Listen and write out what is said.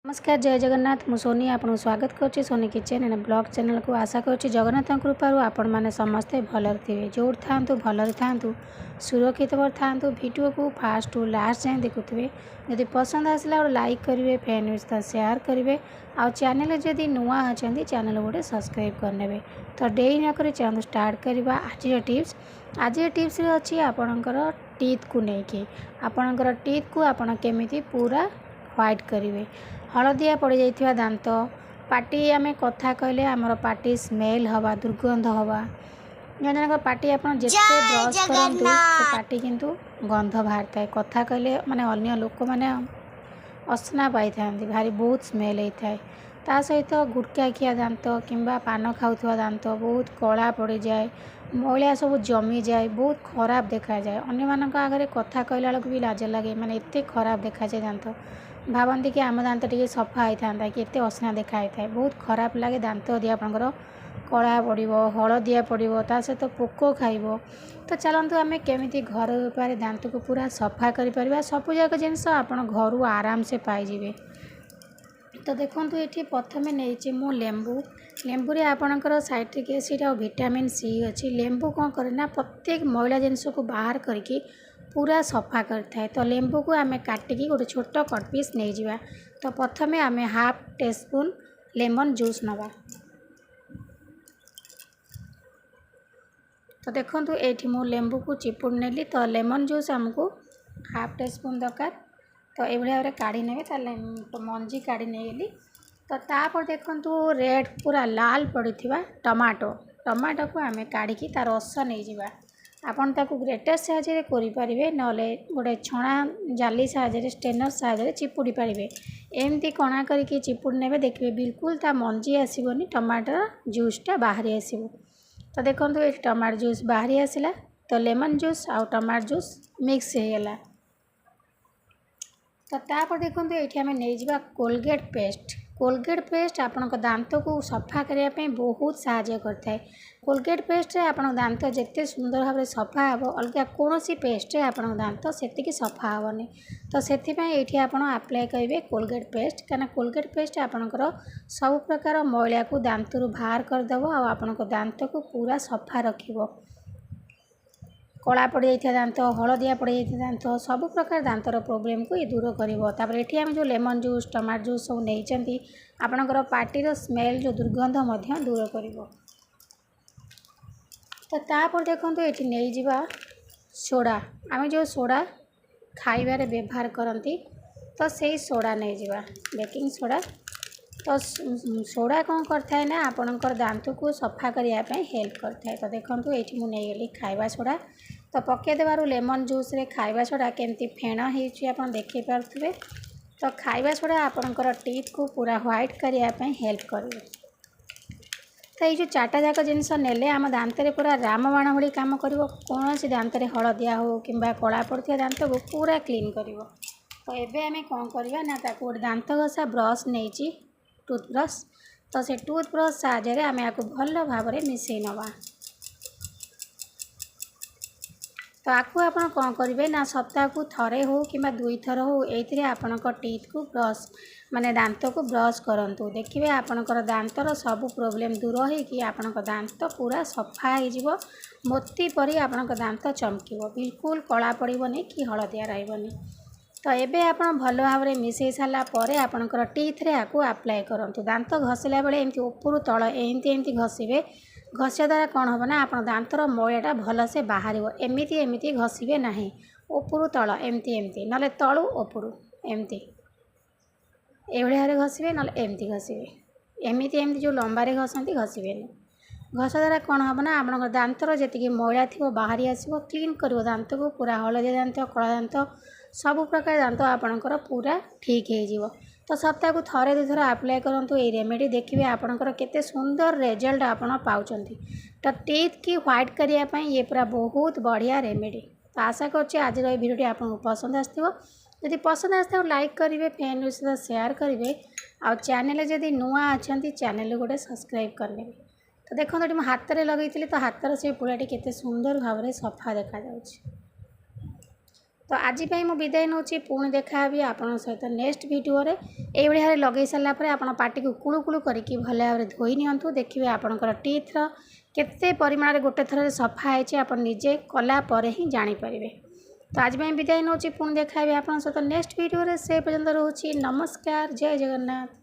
नमस्कार जय जगन्नाथ मु सोनी आपको स्वागत करुच्ची Soni kitchen and blog channel को आशा करुच्ची जगन्नाथ कृपार आपण मैंने समस्ते भलर थे जो था भलर था सुरक्षित था वीडियो को फास्ट टू लास्ट जाए देखुए जदि पसंद आसला और लाइक करेंगे फ्रेंड विथ शेयर करेंगे आ चैनल जदि नुआ अच्छा चैनल गोटे सब्सक्राइब करने तो डेरी नक चलते स्टार्ट करवा आज टिप्स अच्छी आपणकर टीथ को लेकिन आपणकर टीथ को आपण केमी पूरा ह्वाइट करेंगे हलदिया पड़ जाइथिबा दांत पाटी आमे कथा कहले आमर पाटी स्मेल हवा दुर्गंध हवा जन जन पाटी आप जिते ब्रश करंतु से पाटी किंतु गंध बाहर थाए कथा कहले माने अन्य लोक माने असना पाई थांती भारी बहुत स्मेल होता है ता सहित गुटका खिया दांत किंबा पान खाउथवा दांत बहुत कला पड़ जाए मैला सब जमी जाए बहुत खराब देखा जाए अन्य मानक आगे कथा कहला बेलू भी लाज लगे माने एते खराब देखा जाए दांत भावती कि आम दांत टे सफा होता कि एत असना देखाई था बहुत खराब लगे दांत यदि आपंकर कला पड़ो हलदिया पड़ो ता सहित पोक खाइब तो चलतु आम केमी घर उपाय दांत को पूरा सफा कर सबूक जिनस आप घर आराम से पाइबे। तो देखो ये प्रथम नहीं मु लेंबू रे आपणकर साइट्रिक एसिड और विटामिन सी अच्छी लेंबू कौन करे ना प्रत्येक मैला जिनस को बाहर करके पूरा सफा करता है। तो लेंबू को आम काटिकी गोटे छोट कट पीस नहीं जावा। तो प्रथमे आम half tea spoon lemon juice नवा। तो देखो ये मु लेंबू को चिपुड़ नेली तो लेमन जूस आमको हाफ टी स्पून दरकार। तो ये भाव में काढ़ी ने मंजी काढ़ी नहीं तो तापर देखो रेड पूरा लाल पड़ी टमाटो को आम काढ़ी तार रस नहीं जावा। आपन ताकू ग्रेटर साहाय्य करें ना गोटे छणा जाली साहाय्य स्टेनर साहाय्य चिपुड़ी पारे एमती कणा करके चिपुड़ी ने देखिए बिल्कुल ता मंजी आसबनी टमाटर जूसटा बाहरी आसो। तो देखो ये टमाटो जूस बाहरी आसला तो लेमन जूस आउ टमाटो जूस मिक्स हो गला। तो तापर देखो ये आम नहीं कोलगेट पेस्ट आपण दांत को सफा करने बहुत साहाय्य करता है। कोलगेट पेस्ट आप दांत जिते सुंदर भाव सफा हे अलग कौन पेस्ट आप दांत से सफा हेनी। तो से ये आप आप्लाय करेंगे कोलगेट पेस्ट कहीं कोलगेट पेस्ट आपणकर सब प्रकार मैला को दांत बाहर करदेव आपण दांत को पूरा सफा रखिब। कला पड़ जाता दांत हलदिया पड़ जाता दांत सब प्रकार दांतर प्रोब्लेम को ये दूर कर। ये आम जो लेमन जूस टमाटो जूस सब नहीं आपणकर पार्टीर स्मेल जो दुर्गंध दूर कर। तो तापर देखो ये नहीं जावा सोडा आम जो सोडा खाइबार व्यवहार करती तो से सोडा नहीं जावा बेकिंग सोडा। तो सोडा कौन करता है ना आपणकर दांत को सफा करने हेल्प करता है। तो देखो ये मुझे नहीं खाइबा सोडा तो पकईदेवर लेमन जूस रे खाइबा सोडा केमती फेण हो देखी पारे। तो खाइबा सोडा आपणकर टीथ को पूरा ह्वाइट करने हेल्प करे। तो ये चार्टा जाक जिनस नेले आम दांत पूरा रामबाण भाई कम कर कौन दांत हलदिया हो कि कला पड़ता दांत को पूरा क्लीन कर। तो ये आम कौन करवा ना गोटे दांत घसा ब्रश नहीं टूथब्रश तो से टूथब्रश साहाय्य आम या भल भाव में मिसई नवा। तो आपको आप कौन करेंगे ना सप्ताह को थरे हो कि दुई थर हो ये आपण टीथ को ब्रश माने दांत को ब्रश करूँ देखिए आपणकर दांतर सब प्रोब्लेम दूर होगी आपण दांत पूरा सफा हो मोती परी आपण दांत चमक बिल्कुल कला पड़ोनी कि हलदिया रही। तो ये आप भल भाव में मिसई सारापर आपणकर टीथ रे आपको अप्लाई करूँ दांत घसला बेले एमती ऊपर तल एमती घसीबे घसिया द्वारा कौन हम ना आप दांतर मैलाटा भल से बाहर एमती एमती घसीबे ना ऊपर तल एमती एमती ना तलू ऊपर एमती ये भाव घसीबे ना एमती घसीबे एमती एमती जो लंबारे घसती घसीबे घसा द्वारा कौन हम ना आप दांतर जी मैला थी बाहरी आसो क्लीन कर दांत को पूरा हलदिया दांत कला दांत सब प्रकार दांत आपणकर पूरा ठीक हो। तो सप्ताह को थरे दुई थर आप्लाय करूँ ये रेमेडी देखिए आपणकर केते सुंदर रिजल्ट आपड़ पाँच। तो टीथ की ह्वाइट करने ये पूरा बहुत बढ़िया रेमेडी। तो आशा करछि आज भिडियो आपको पसंद आसो जदि पसंद आसता लाइक करेंगे फ्रेंड सहित शेयर करेंगे आ चैनल जदि नुआ अच्छा चैनल गोटे सब्सक्राइब करने। तो देखो ये हाथ में लगे तो हाथर से पुलाटी केते सुंदर भाव में सफा देखा। तो आज ମୁଁ ବିଦାୟ ନେଉଛି। ପୁଣି ଦେଖାହେବି ଆପଣଙ୍କ ସହିତ ନେକ୍ସଟ ଭିଡ଼ିଓରେ। ଏଇଭଳି ଭାବରେ ଲଗାଇ ସାରିଲା ପରେ ଆପଣ ପାଟିକୁ କୁଳୁ କୁଳୁ କରିକି ଭଲ ଭାବରେ ଧୋଇ ନିଅନ୍ତୁ। ଦେଖିବେ ଆପଣଙ୍କର ଟିଥ୍ର କେତେ ପରିମାଣରେ ଗୋଟେ ଥରରେ ସଫା ହେଇଛି ଆପଣ ନିଜେ କଲା ପରେ ହିଁ ଜାଣିପାରିବେ। तो आज ବିଦାୟ ନେଉଛି। ପୁଣି ଦେଖାହେବି ଆପଣଙ୍କ ସହିତ ନେକ୍ସଟ ଭିଡ଼ିଓରେ। ସେ ପର୍ଯ୍ୟନ୍ତ ରହୁଛି। ନମସ୍କାର, ଜୟ ଜଗନ୍ନାଥ।